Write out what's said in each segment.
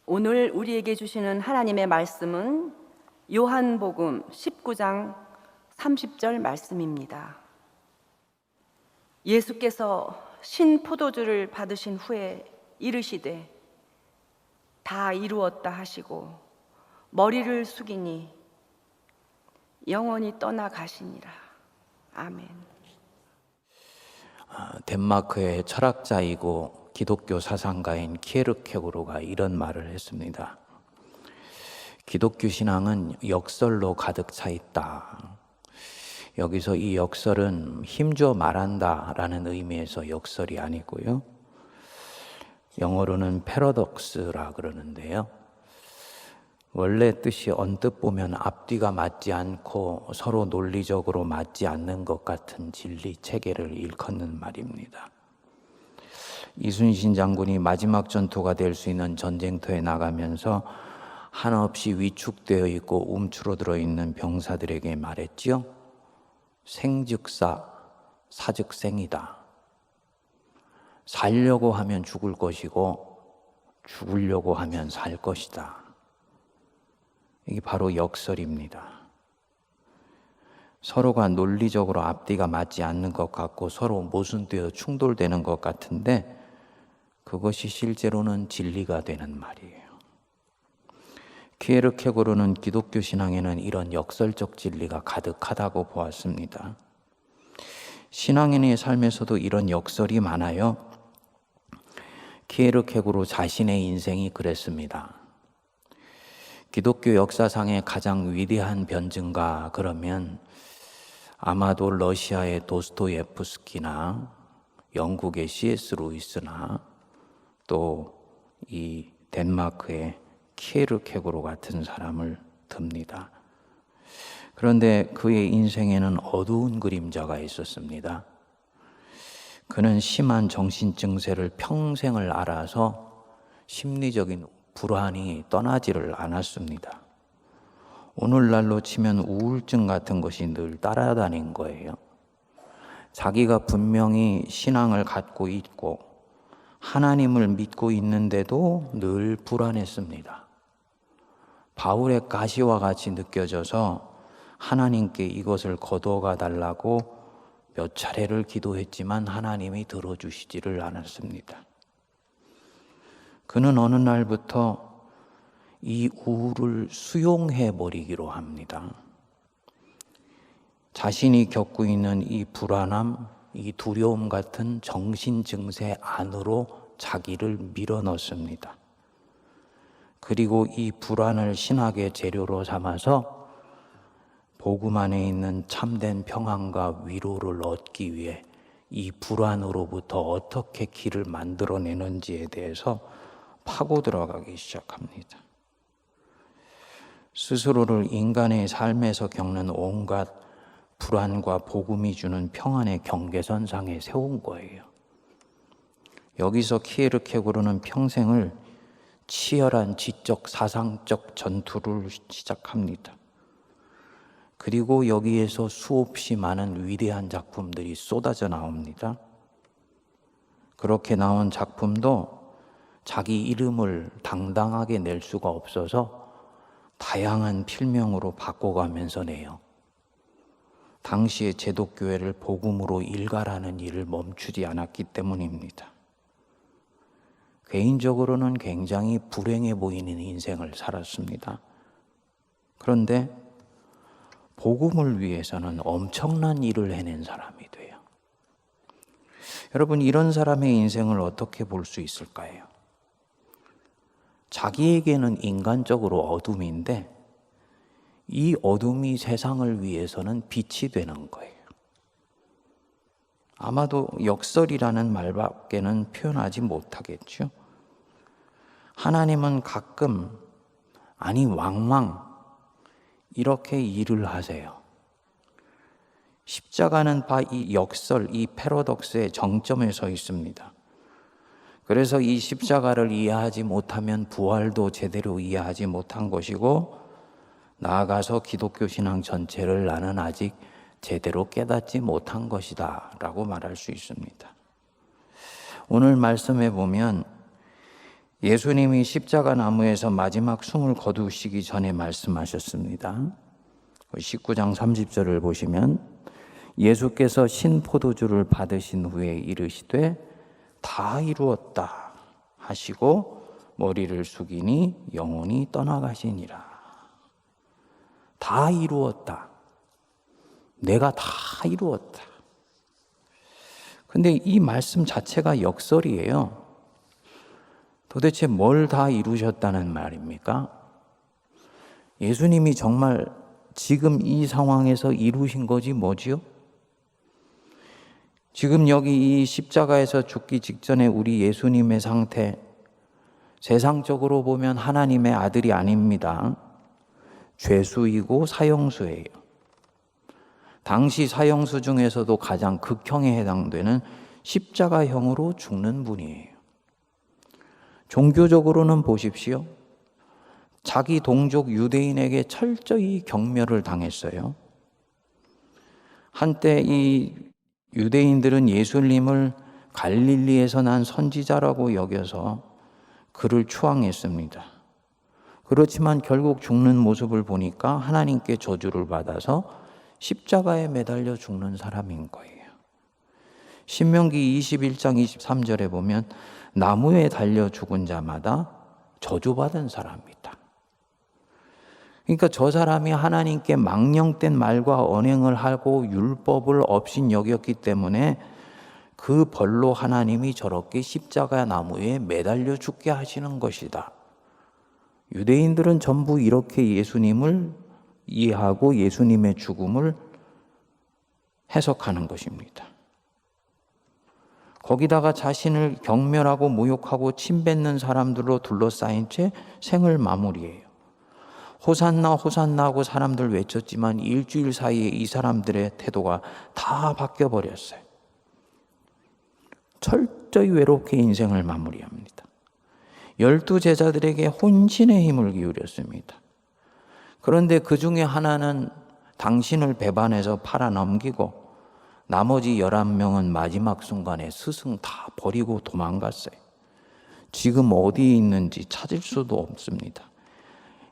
오늘 우리에게 주시는 하나님의 말씀은 요한복음 19장 30절 말씀입니다. 예수께서 신포도주를 받으신 후에 이르시되 다 이루었다 하시고 머리를 숙이니 영원히 떠나가시니라. 아멘. 덴마크의 철학자이고 기독교 사상가인 키에르케고르가 이런 말을 했습니다. 기독교 신앙은 역설로 가득 차 있다. 여기서 이 역설은 힘줘 말한다 라는 의미에서 역설이 아니고요, 영어로는 패러독스라 그러는데요, 원래 뜻이 언뜻 보면 앞뒤가 맞지 않고 서로 논리적으로 맞지 않는 것 같은 진리 체계를 일컫는 말입니다. 이순신 장군이 마지막 전투가 될 수 있는 전쟁터에 나가면서 한없이 위축되어 있고 움츠러들어 있는 병사들에게 말했지요. 생즉사, 사즉생이다. 살려고 하면 죽을 것이고 죽으려고 하면 살 것이다. 이게 바로 역설입니다. 서로가 논리적으로 앞뒤가 맞지 않는 것 같고 서로 모순되어 충돌되는 것 같은데 그것이 실제로는 진리가 되는 말이에요. 키에르케고르는 기독교 신앙에는 이런 역설적 진리가 가득하다고 보았습니다. 신앙인의 삶에서도 이런 역설이 많아요. 키에르케고르 자신의 인생이 그랬습니다. 기독교 역사상의 가장 위대한 변증가 그러면 아마도 러시아의 도스토예프스키나 영국의 C.S. 루이스나 또 이 덴마크의 키에르케고르 같은 사람을 듭니다. 그런데 그의 인생에는 어두운 그림자가 있었습니다. 그는 심한 정신증세를 평생을 앓아서 심리적인 불안이 떠나지를 않았습니다. 오늘날로 치면 우울증 같은 것이 늘 따라다닌 거예요. 자기가 분명히 신앙을 갖고 있고 하나님을 믿고 있는데도 늘 불안했습니다. 바울의 가시와 같이 느껴져서 하나님께 이것을 거두어가 달라고 몇 차례를 기도했지만 하나님이 들어주시지를 않았습니다. 그는 어느 날부터 이 우울을 수용해 버리기로 합니다. 자신이 겪고 있는 이 불안함, 이 두려움 같은 정신 증세 안으로 자기를 밀어넣습니다. 그리고 이 불안을 신학의 재료로 삼아서 복음 안에 있는 참된 평안과 위로를 얻기 위해 이 불안으로부터 어떻게 길을 만들어내는지에 대해서 파고 들어가기 시작합니다. 스스로를 인간의 삶에서 겪는 온갖 불안과 복음이 주는 평안의 경계선상에 세운 거예요. 여기서 키에르케고르는 평생을 치열한 지적, 사상적 전투를 시작합니다. 그리고 여기에서 수없이 많은 위대한 작품들이 쏟아져 나옵니다. 그렇게 나온 작품도 자기 이름을 당당하게 낼 수가 없어서 다양한 필명으로 바꿔가면서 내요. 당시의 제독교회를 복음으로 일갈하는 일을 멈추지 않았기 때문입니다. 개인적으로는 굉장히 불행해 보이는 인생을 살았습니다. 그런데 복음을 위해서는 엄청난 일을 해낸 사람이 돼요. 여러분, 이런 사람의 인생을 어떻게 볼 수 있을까요? 자기에게는 인간적으로 어둠인데 이 어둠이 세상을 위해서는 빛이 되는 거예요. 아마도 역설이라는 말밖에는 표현하지 못하겠죠. 하나님은 가끔, 아니 왕왕 이렇게 일을 하세요. 십자가는 이 역설, 이 패러독스의 정점에 서 있습니다. 그래서 이 십자가를 이해하지 못하면 부활도 제대로 이해하지 못한 것이고 나아가서 기독교 신앙 전체를 나는 아직 제대로 깨닫지 못한 것이다 라고 말할 수 있습니다. 오늘 말씀에 보면 예수님이 십자가 나무에서 마지막 숨을 거두시기 전에 말씀하셨습니다. 19장 30절을 보시면 예수께서 신포도주를 받으신 후에 이르시되 다 이루었다 하시고 머리를 숙이니 영혼이 떠나가시니라. 다 이루었다. 내가 다 이루었다. 근데 이 말씀 자체가 역설이에요. 도대체 뭘 다 이루셨다는 말입니까? 예수님이 정말 지금 이 상황에서 이루신 것이 뭐지요? 지금 여기 이 십자가에서 죽기 직전에 우리 예수님의 상태, 세상적으로 보면 하나님의 아들이 아닙니다. 죄수이고 사형수예요. 당시 사형수 중에서도 가장 극형에 해당되는 십자가형으로 죽는 분이에요. 종교적으로는 보십시오. 자기 동족 유대인에게 철저히 경멸을 당했어요. 한때 이 유대인들은 예수님을 갈릴리에서 난 선지자라고 여겨서 그를 추앙했습니다. 그렇지만 결국 죽는 모습을 보니까 하나님께 저주를 받아서 십자가에 매달려 죽는 사람인 거예요. 신명기 21장 23절에 보면 나무에 달려 죽은 자마다 저주받은 사람이다. 그러니까 저 사람이 하나님께 망령된 말과 언행을 하고 율법을 업신여겼기 때문에 그 벌로 하나님이 저렇게 십자가 나무에 매달려 죽게 하시는 것이다. 유대인들은 전부 이렇게 예수님을 이해하고 예수님의 죽음을 해석하는 것입니다. 거기다가 자신을 경멸하고 모욕하고 침뱉는 사람들로 둘러싸인 채 생을 마무리해요. 호산나 호산나 하고 사람들 외쳤지만 일주일 사이에 이 사람들의 태도가 다 바뀌어버렸어요. 철저히 외롭게 인생을 마무리합니다. 12 제자들에게 혼신의 힘을 기울였습니다. 그런데 그 중에 하나는 당신을 배반해서 팔아넘기고 나머지 11명은 마지막 순간에 스승 다 버리고 도망갔어요. 지금 어디에 있는지 찾을 수도 없습니다.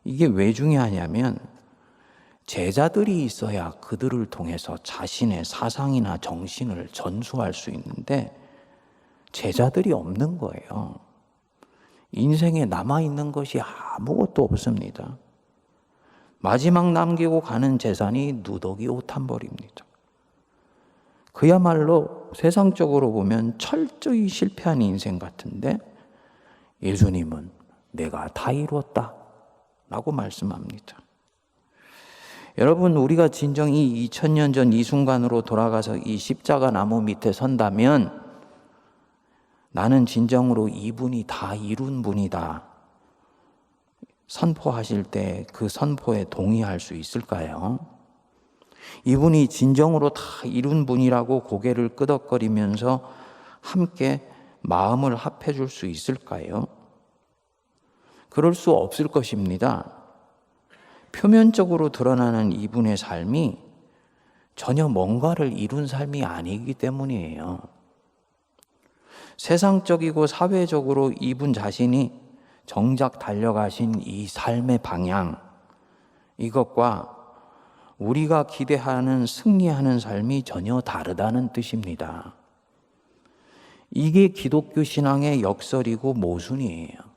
이게 왜 중요하냐면 제자들이 있어야 그들을 통해서 자신의 사상이나 정신을 전수할 수 있는데 제자들이 없는 거예요. 인생에 남아있는 것이 아무것도 없습니다. 마지막 남기고 가는 재산이 누더기 옷 한 벌입니다. 그야말로 세상적으로 보면 철저히 실패한 인생 같은데 예수님은 내가 다 이루었다 라고 말씀합니다. 여러분, 우리가 진정 이 2000년 전 이 순간으로 돌아가서 이 십자가 나무 밑에 선다면 나는 진정으로 이분이 다 이룬 분이다 선포하실 때 그 선포에 동의할 수 있을까요? 이분이 진정으로 다 이룬 분이라고 고개를 끄덕거리면서 함께 마음을 합해 줄 수 있을까요? 그럴 수 없을 것입니다. 표면적으로 드러나는 이분의 삶이 전혀 뭔가를 이룬 삶이 아니기 때문이에요. 세상적이고 사회적으로 이분 자신이 정작 달려가신 이 삶의 방향, 이것과 우리가 기대하는 승리하는 삶이 전혀 다르다는 뜻입니다. 이게 기독교 신앙의 역설이고 모순이에요.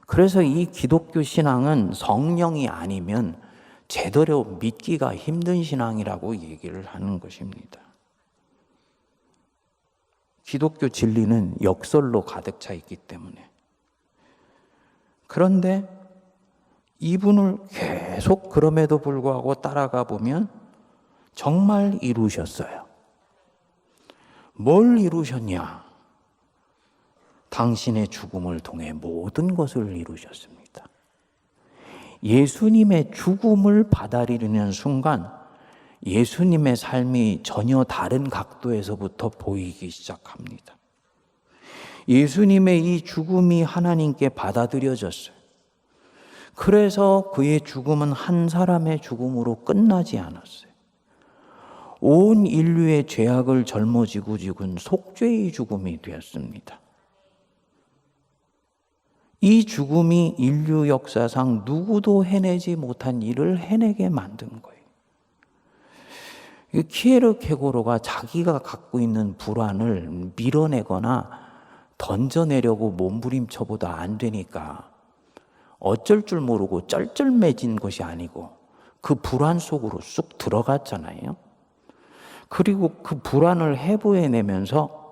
그래서 이 기독교 신앙은 성령이 아니면 제대로 믿기가 힘든 신앙이라고 얘기를 하는 것입니다. 기독교 진리는 역설로 가득 차 있기 때문에. 그런데 이분을 계속 그럼에도 불구하고 따라가 보면 정말 이루셨어요. 뭘 이루셨냐? 당신의 죽음을 통해 모든 것을 이루셨습니다. 예수님의 죽음을 받아들이는 순간 예수님의 삶이 전혀 다른 각도에서부터 보이기 시작합니다. 예수님의 이 죽음이 하나님께 받아들여졌어요. 그래서 그의 죽음은 한 사람의 죽음으로 끝나지 않았어요. 온 인류의 죄악을 짊어지고 죽은 속죄의 죽음이 되었습니다. 이 죽음이 인류 역사상 누구도 해내지 못한 일을 해내게 만든 거예요. 키에르케고르가 자기가 갖고 있는 불안을 밀어내거나 던져내려고 몸부림쳐보다 안 되니까 어쩔 줄 모르고 쩔쩔매진 것이 아니고 그 불안 속으로 쑥 들어갔잖아요. 그리고 그 불안을 해부해내면서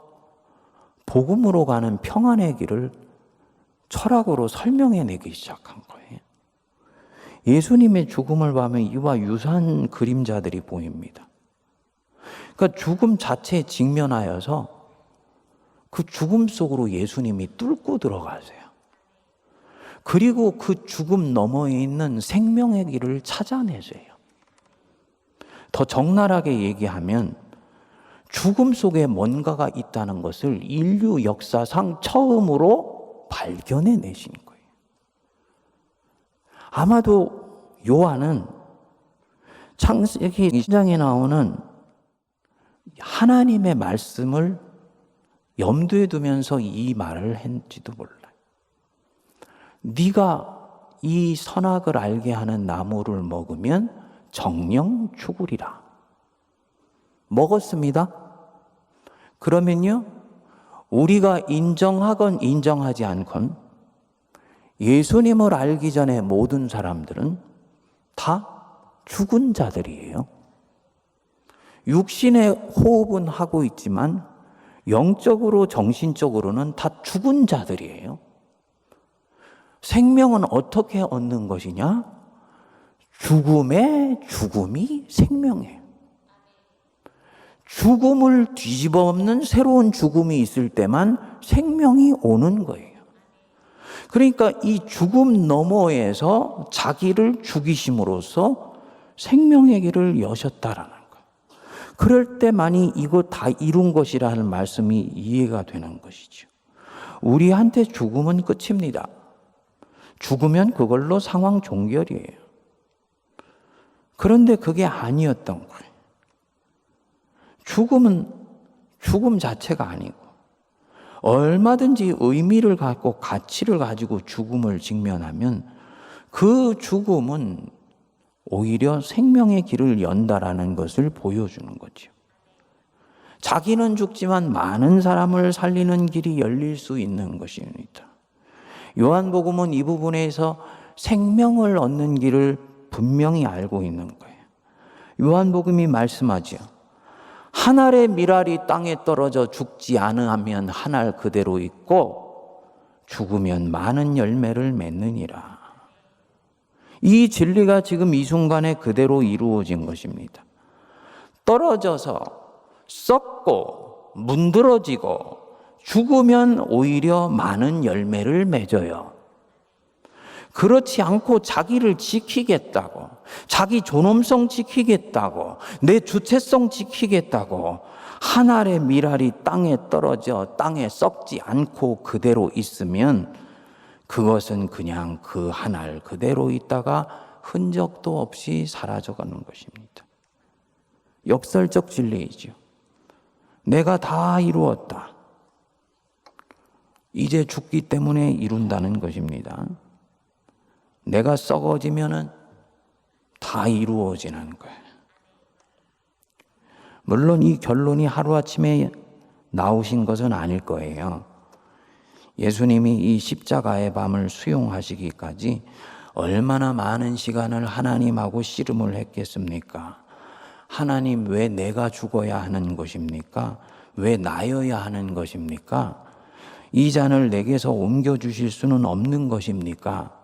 복음으로 가는 평안의 길을 철학으로 설명해내기 시작한 거예요. 예수님의 죽음을 보면 이와 유사한 그림자들이 보입니다. 그러니까 죽음 자체에 직면하여서 그 죽음 속으로 예수님이 뚫고 들어가세요. 그리고 그 죽음 너머에 있는 생명의 길을 찾아내세요. 더 적나라하게 얘기하면 죽음 속에 뭔가가 있다는 것을 인류 역사상 처음으로 발견해 내신 거예요. 아마도 요한은 창세기 2장에 나오는 하나님의 말씀을 염두에 두면서 이 말을 했지도 몰라요. 네가 이 선악을 알게 하는 나무를 먹으면 정령 죽으리라. 먹었습니다. 그러면요, 우리가 인정하건 인정하지 않건 예수님을 알기 전에 모든 사람들은 다 죽은 자들이에요. 육신의 호흡은 하고 있지만 영적으로 정신적으로는 다 죽은 자들이에요. 생명은 어떻게 얻는 것이냐? 죽음의 죽음이 생명이에요. 죽음을 뒤집어 엎는 새로운 죽음이 있을 때만 생명이 오는 거예요. 그러니까 이 죽음 너머에서 자기를 죽이심으로써 생명의 길을 여셨다라는 거예요. 그럴 때만이 이거 다 이룬 것이라는 말씀이 이해가 되는 것이죠. 우리한테 죽음은 끝입니다. 죽으면 그걸로 상황 종결이에요. 그런데 그게 아니었던 거예요. 죽음은 죽음 자체가 아니고 얼마든지 의미를 갖고 가치를 가지고 죽음을 직면하면 그 죽음은 오히려 생명의 길을 연다라는 것을 보여주는 거죠. 자기는 죽지만 많은 사람을 살리는 길이 열릴 수 있는 것입니다. 요한복음은 이 부분에서 생명을 얻는 길을 분명히 알고 있는 거예요. 요한복음이 말씀하죠. 한 알의 밀알이 땅에 떨어져 죽지 않으면 한 알 그대로 있고 죽으면 많은 열매를 맺느니라. 이 진리가 지금 이 순간에 그대로 이루어진 것입니다. 떨어져서 썩고 문드러지고 죽으면 오히려 많은 열매를 맺어요. 그렇지 않고 자기를 지키겠다고, 자기 존엄성 지키겠다고, 내 주체성 지키겠다고 한 알의 밀알이 땅에 떨어져 땅에 썩지 않고 그대로 있으면 그것은 그냥 그 한 알 그대로 있다가 흔적도 없이 사라져가는 것입니다. 역설적 진리이죠. 내가 다 이루었다. 이제 죽기 때문에 이룬다는 것입니다. 내가 썩어지면은 다 이루어지는 거예요. 물론 이 결론이 하루아침에 나오신 것은 아닐 거예요. 예수님이 이 십자가의 밤을 수용하시기까지 얼마나 많은 시간을 하나님하고 씨름을 했겠습니까? 하나님, 왜 내가 죽어야 하는 것입니까? 왜 나여야 하는 것입니까? 이 잔을 내게서 옮겨주실 수는 없는 것입니까?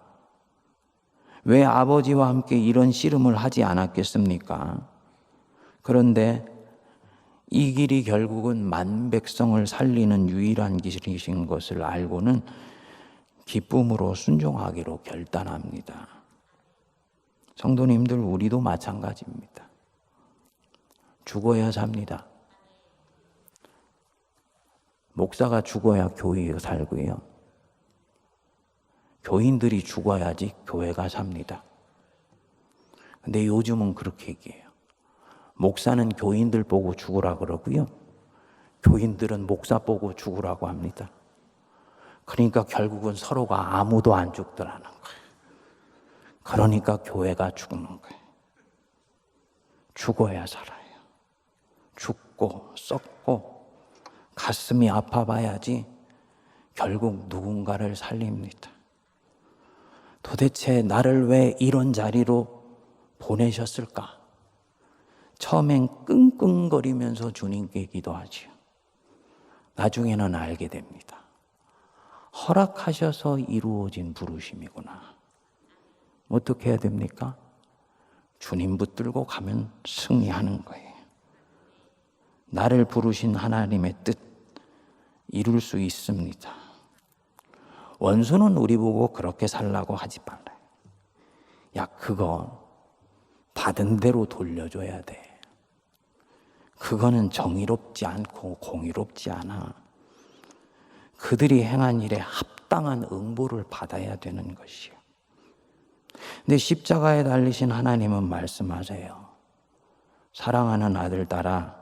왜 아버지와 함께 이런 씨름을 하지 않았겠습니까? 그런데 이 길이 결국은 만백성을 살리는 유일한 길이신 것을 알고는 기쁨으로 순종하기로 결단합니다. 성도님들, 우리도 마찬가지입니다. 죽어야 삽니다. 목사가 죽어야 교회가 살고요. 교인들이 죽어야지 교회가 삽니다. 근데 요즘은 그렇게 얘기해요. 목사는 교인들 보고 죽으라 그러고요. 교인들은 목사 보고 죽으라고 합니다. 그러니까 결국은 서로가 아무도 안 죽더라는 거예요. 그러니까 교회가 죽는 거예요. 죽어야 살아요. 죽고 썩고 가슴이 아파봐야지 결국 누군가를 살립니다. 도대체 나를 왜 이런 자리로 보내셨을까? 처음엔 끙끙거리면서 주님께 기도하지요. 나중에는 알게 됩니다. 허락하셔서 이루어진 부르심이구나. 어떻게 해야 됩니까? 주님 붙들고 가면 승리하는 거예요. 나를 부르신 하나님의 뜻 이룰 수 있습니다. 원수는 우리 보고 그렇게 살라고 하지 말아요. 야, 그거 받은 대로 돌려줘야 돼. 그거는 정의롭지 않고 공의롭지 않아. 그들이 행한 일에 합당한 응보를 받아야 되는 것이요. 근데 십자가에 달리신 하나님은 말씀하세요. 사랑하는 아들 딸아,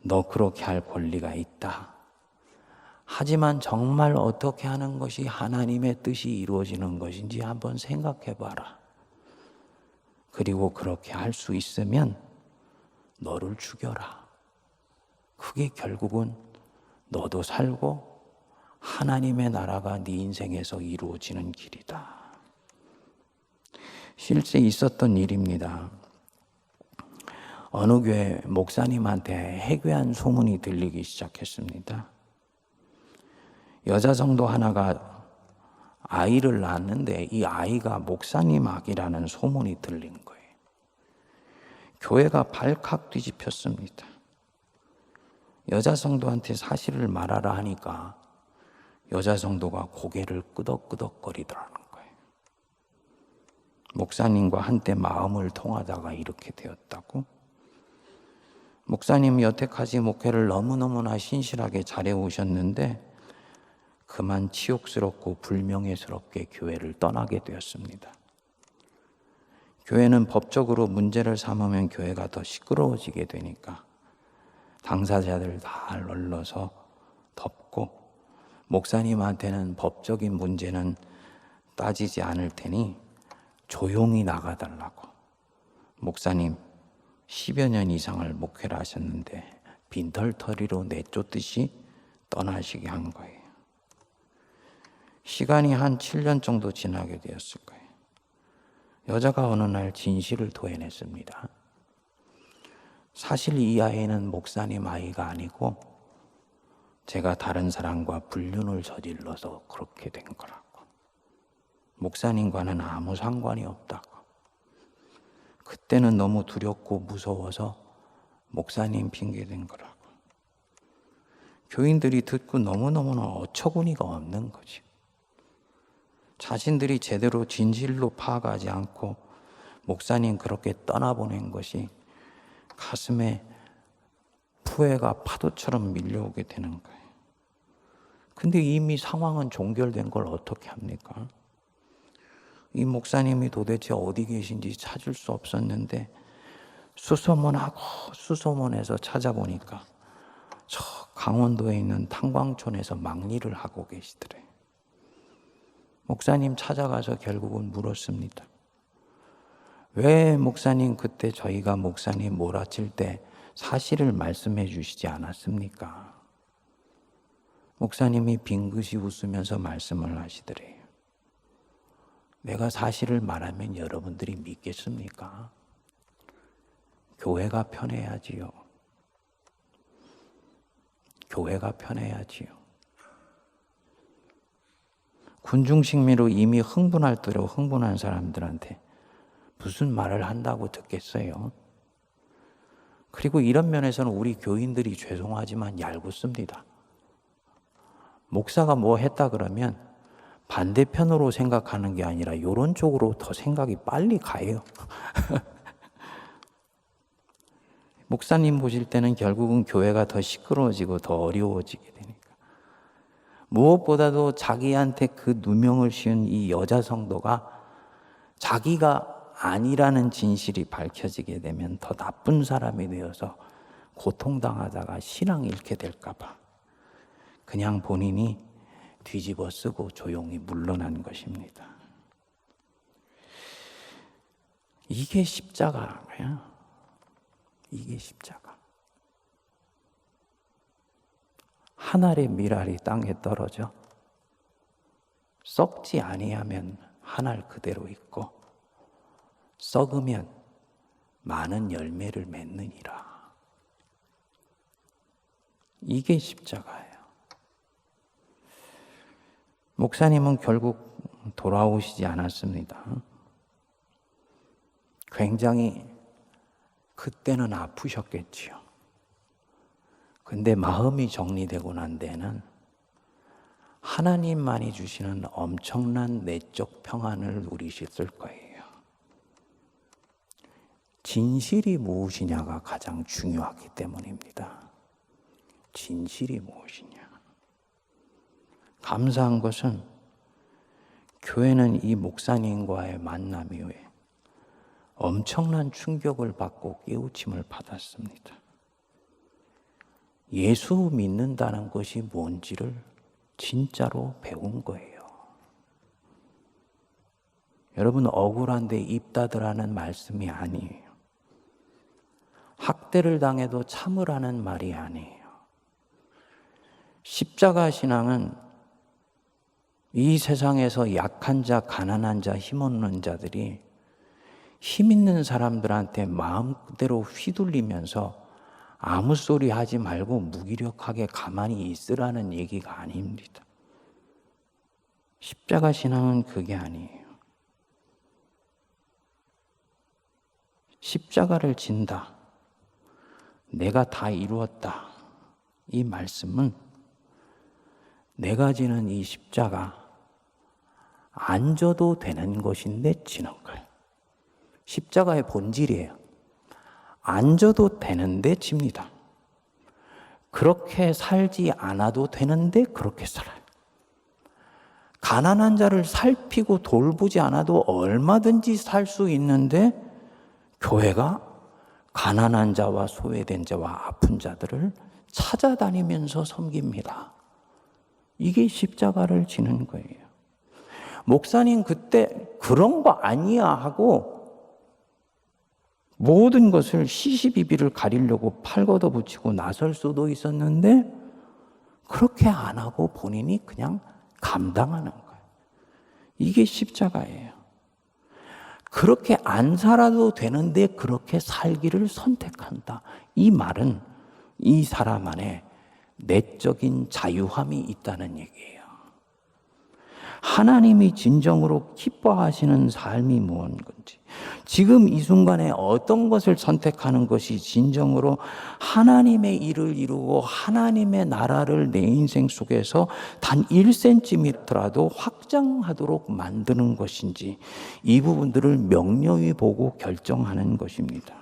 너 그렇게 할 권리가 있다. 하지만 정말 어떻게 하는 것이 하나님의 뜻이 이루어지는 것인지 한번 생각해 봐라. 그리고 그렇게 할 수 있으면 너를 죽여라. 그게 결국은 너도 살고 하나님의 나라가 네 인생에서 이루어지는 길이다. 실제 있었던 일입니다. 어느 교회 목사님한테 해괴한 소문이 들리기 시작했습니다. 여자 성도 하나가 아이를 낳았는데 이 아이가 목사님 아기라는 소문이 들린 거예요. 교회가 발칵 뒤집혔습니다. 여자 성도한테 사실을 말하라 하니까 여자 성도가 고개를 끄덕끄덕거리더라는 거예요. 목사님과 한때 마음을 통하다가 이렇게 되었다고? 목사님이 여태까지 목회를 너무너무나 신실하게 잘해오셨는데 그만 치욕스럽고 불명예스럽게 교회를 떠나게 되었습니다. 교회는 법적으로 문제를 삼으면 교회가 더 시끄러워지게 되니까 당사자들 다 널러서 덮고 목사님한테는 법적인 문제는 따지지 않을 테니 조용히 나가달라고. 목사님 10여 년 이상을 목회를 하셨는데 빈털터리로 내쫓듯이 떠나시게 한 거예요. 시간이 한 7년 정도 지나게 되었을 거예요. 여자가 어느 날 진실을 토해냈습니다. 사실 이 아이는 목사님 아이가 아니고 제가 다른 사람과 불륜을 저질러서 그렇게 된 거라고. 목사님과는 아무 상관이 없다고. 그때는 너무 두렵고 무서워서 목사님 핑계댄 거라고. 교인들이 듣고 너무너무나 어처구니가 없는 거지. 자신들이 제대로 진실로 파악하지 않고 목사님 그렇게 떠나보낸 것이 가슴에 후회가 파도처럼 밀려오게 되는 거예요. 근데 이미 상황은 종결된 걸 어떻게 합니까? 이 목사님이 도대체 어디 계신지 찾을 수 없었는데 수소문하고 수소문해서 찾아보니까 저 강원도에 있는 탄광촌에서 막리를 하고 계시더래요. 목사님 찾아가서 결국은 물었습니다. 왜 목사님 그때 저희가 목사님 몰아칠 때 사실을 말씀해 주시지 않았습니까? 목사님이 빙긋이 웃으면서 말씀을 하시더래요. 내가 사실을 말하면 여러분들이 믿겠습니까? 교회가 편해야지요. 교회가 편해야지요. 군중식미로 이미 흥분할 대로 흥분한 사람들한테 무슨 말을 한다고 듣겠어요? 그리고 이런 면에서는 우리 교인들이 죄송하지만 얄궂습니다. 목사가 뭐 했다 그러면 반대편으로 생각하는 게 아니라 이런 쪽으로 더 생각이 빨리 가요. 목사님 보실 때는 결국은 교회가 더 시끄러워지고 더 어려워지게 되니까. 무엇보다도 자기한테 그 누명을 씌운 이 여자 성도가 자기가 아니라는 진실이 밝혀지게 되면 더 나쁜 사람이 되어서 고통당하다가 신앙 잃게 될까 봐 그냥 본인이 뒤집어 쓰고 조용히 물러난 것입니다. 이게 십자가야. 이게 십자가. 한 알의 밀알이 땅에 떨어져 썩지 아니하면 한 알 그대로 있고 썩으면 많은 열매를 맺느니라. 이게 십자가예요. 목사님은 결국 돌아오시지 않았습니다. 굉장히 그때는 아프셨겠지요. 근데 마음이 정리되고 난 데는 하나님만이 주시는 엄청난 내적 평안을 누리셨을 거예요. 진실이 무엇이냐가 가장 중요하기 때문입니다. 진실이 무엇이냐. 감사한 것은 교회는 이 목사님과의 만남 이후에 엄청난 충격을 받고 깨우침을 받았습니다. 예수 믿는다는 것이 뭔지를 진짜로 배운 거예요. 여러분, 억울한데 입 닫으라는 말씀이 아니에요. 학대를 당해도 참으라는 말이 아니에요. 십자가 신앙은 이 세상에서 약한 자, 가난한 자, 힘없는 자들이 힘 있는 사람들한테 마음대로 휘둘리면서 아무 소리 하지 말고 무기력하게 가만히 있으라는 얘기가 아닙니다. 십자가 신앙은 그게 아니에요. 십자가를 진다. 내가 다 이루었다. 이 말씀은 내가 지는 이 십자가 안 져도 되는 것인데 지는 거예요. 십자가의 본질이에요. 안 져도 되는데 집니다. 그렇게 살지 않아도 되는데 그렇게 살아요. 가난한 자를 살피고 돌보지 않아도 얼마든지 살 수 있는데 교회가 가난한 자와 소외된 자와 아픈 자들을 찾아다니면서 섬깁니다. 이게 십자가를 지는 거예요. 목사님 그때 그런 거 아니야 하고 모든 것을 시시비비를 가리려고 팔 걷어붙이고 나설 수도 있었는데 그렇게 안 하고 본인이 그냥 감당하는 거예요. 이게 십자가예요. 그렇게 안 살아도 되는데 그렇게 살기를 선택한다. 이 말은 이 사람 안에 내적인 자유함이 있다는 얘기예요. 하나님이 진정으로 기뻐하시는 삶이 무엇인지, 지금 이 순간에 어떤 것을 선택하는 것이 진정으로 하나님의 일을 이루고 하나님의 나라를 내 인생 속에서 단 1cm라도 확장하도록 만드는 것인지, 이 부분들을 명료히 보고 결정하는 것입니다.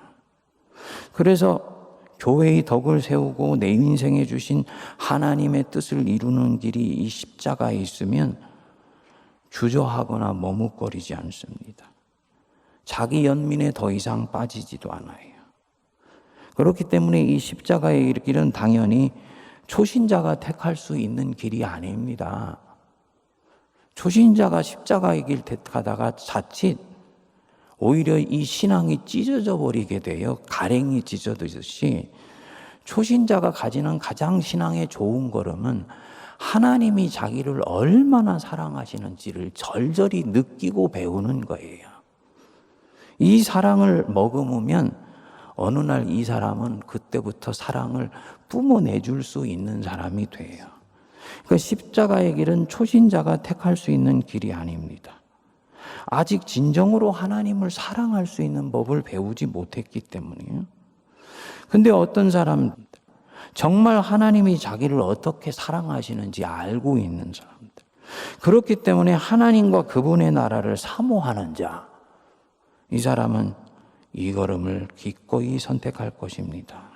그래서 교회의 덕을 세우고 내 인생에 주신 하나님의 뜻을 이루는 길이 이 십자가에 있으면 주저하거나 머뭇거리지 않습니다. 자기 연민에 더 이상 빠지지도 않아요. 그렇기 때문에 이 십자가의 길은 당연히 초신자가 택할 수 있는 길이 아닙니다. 초신자가 십자가의 길 택하다가 자칫 오히려 이 신앙이 찢어져 버리게 돼요. 가랭이 찢어지듯이. 초신자가 가지는 가장 신앙의 좋은 걸음은 하나님이 자기를 얼마나 사랑하시는지를 절절히 느끼고 배우는 거예요. 이 사랑을 머금으면 어느 날 이 사람은 그때부터 사랑을 뿜어내줄 수 있는 사람이 돼요. 그 십자가의 길은 초신자가 택할 수 있는 길이 아닙니다. 아직 진정으로 하나님을 사랑할 수 있는 법을 배우지 못했기 때문이에요. 근데 어떤 사람, 정말 하나님이 자기를 어떻게 사랑하시는지 알고 있는 사람들, 그렇기 때문에 하나님과 그분의 나라를 사모하는 자, 이 사람은 이 걸음을 기꺼이 선택할 것입니다.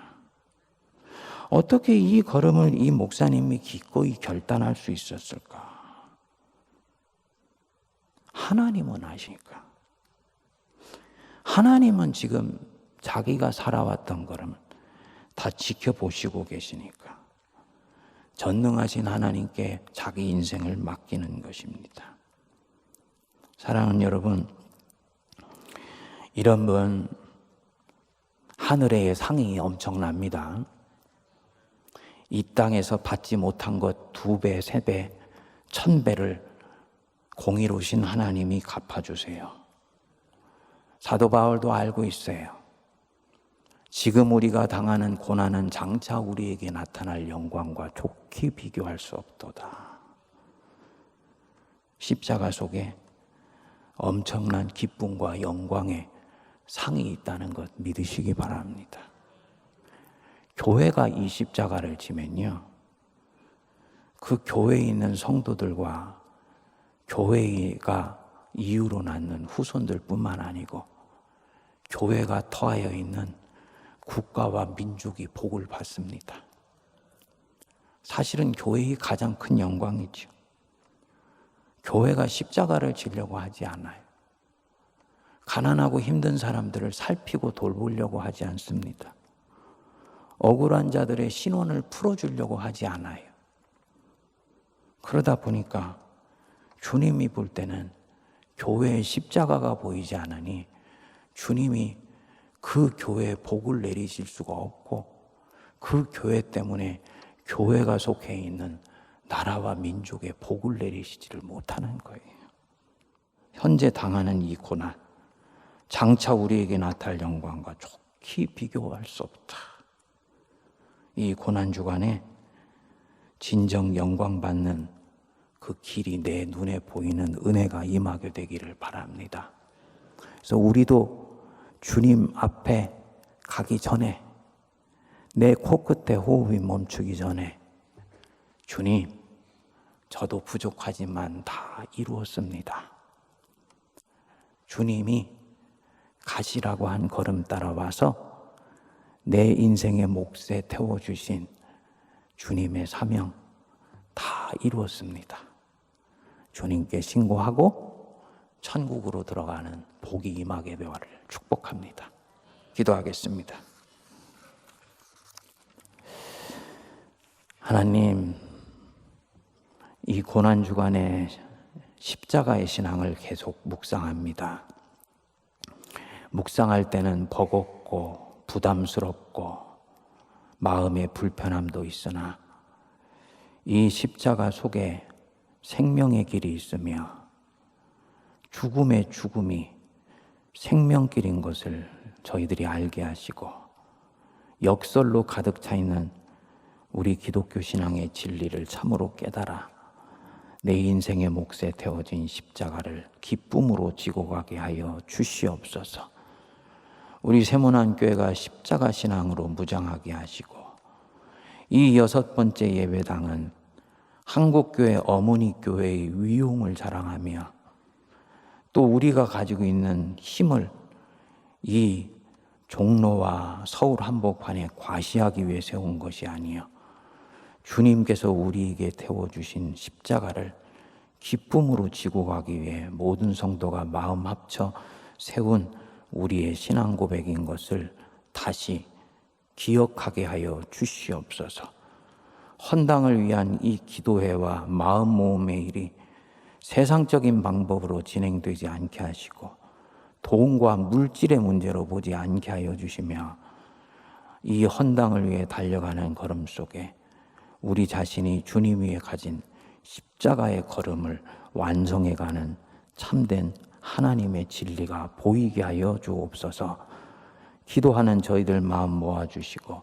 어떻게 이 걸음을 이 목사님이 기꺼이 결단할 수 있었을까? 하나님은 아시니까. 하나님은 지금 자기가 살아왔던 걸음을 다 지켜보시고 계시니까 전능하신 하나님께 자기 인생을 맡기는 것입니다. 사랑하는 여러분, 이런 분 하늘의 상이 엄청납니다. 이 땅에서 받지 못한 것 2배, 3배, 1000배를 공의로우신 하나님이 갚아주세요. 사도 바울도 알고 있어요. 지금 우리가 당하는 고난은 장차 우리에게 나타날 영광과 좋게 비교할 수 없도다. 십자가 속에 엄청난 기쁨과 영광의 상이 있다는 것 믿으시기 바랍니다. 교회가 이 십자가를 지면요, 그 교회에 있는 성도들과 교회가 이유로 낳는 후손들뿐만 아니고 교회가 터하여 있는 국가와 민족이 복을 받습니다. 사실은 교회의 가장 큰 영광이죠. 교회가 십자가를 지려고 하지 않아요. 가난하고 힘든 사람들을 살피고 돌보려고 하지 않습니다. 억울한 자들의 신원을 풀어주려고 하지 않아요. 그러다 보니까 주님이 볼 때는 교회의 십자가가 보이지 않으니 주님이 그 교회에 복을 내리실 수가 없고 그 교회 때문에 교회가 속해 있는 나라와 민족에 복을 내리시지를 못하는 거예요. 현재 당하는 이 고난, 장차 우리에게 나타날 영광과 좋게 비교할 수 없다. 이 고난 주간에 진정 영광받는 그 길이 내 눈에 보이는 은혜가 임하게 되기를 바랍니다. 그래서 우리도 주님 앞에 가기 전에, 내 코끝에 호흡이 멈추기 전에, 주님, 저도 부족하지만 다 이루었습니다. 주님이 가시라고 한 걸음 따라와서 내 인생의 몫에 태워주신 주님의 사명 다 이루었습니다. 주님께 신고하고 천국으로 들어가는 복이 임하게 되기를 축복합니다. 기도하겠습니다. 하나님, 이 고난주간에 십자가의 신앙을 계속 묵상합니다. 묵상할 때는 버겁고 부담스럽고 마음의 불편함도 있으나 이 십자가 속에 생명의 길이 있으며 죽음의 죽음이 생명길인 것을 저희들이 알게 하시고 역설로 가득 차 있는 우리 기독교 신앙의 진리를 참으로 깨달아 내 인생의 몫에 태워진 십자가를 기쁨으로 지고 가게 하여 주시옵소서. 우리 세문안교회가 십자가 신앙으로 무장하게 하시고 이 6번째 예배당은 한국교회 어머니교회의 위용을 자랑하며 또 우리가 가지고 있는 힘을 이 종로와 서울 한복판에 과시하기 위해 세운 것이 아니요 주님께서 우리에게 태워주신 십자가를 기쁨으로 지고 가기 위해 모든 성도가 마음 합쳐 세운 우리의 신앙 고백인 것을 다시 기억하게 하여 주시옵소서. 헌당을 위한 이 기도회와 마음 모음의 일이 세상적인 방법으로 진행되지 않게 하시고 돈과 물질의 문제로 보지 않게 하여 주시며 이 헌당을 위해 달려가는 걸음 속에 우리 자신이 주님 위에 가진 십자가의 걸음을 완성해가는 참된 하나님의 진리가 보이게 하여 주옵소서. 기도하는 저희들 마음 모아주시고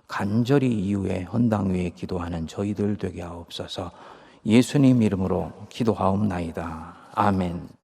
간절히 이후에 헌당 위에 기도하는 저희들 되게 하옵소서. 예수님 이름으로 기도하옵나이다. 아멘.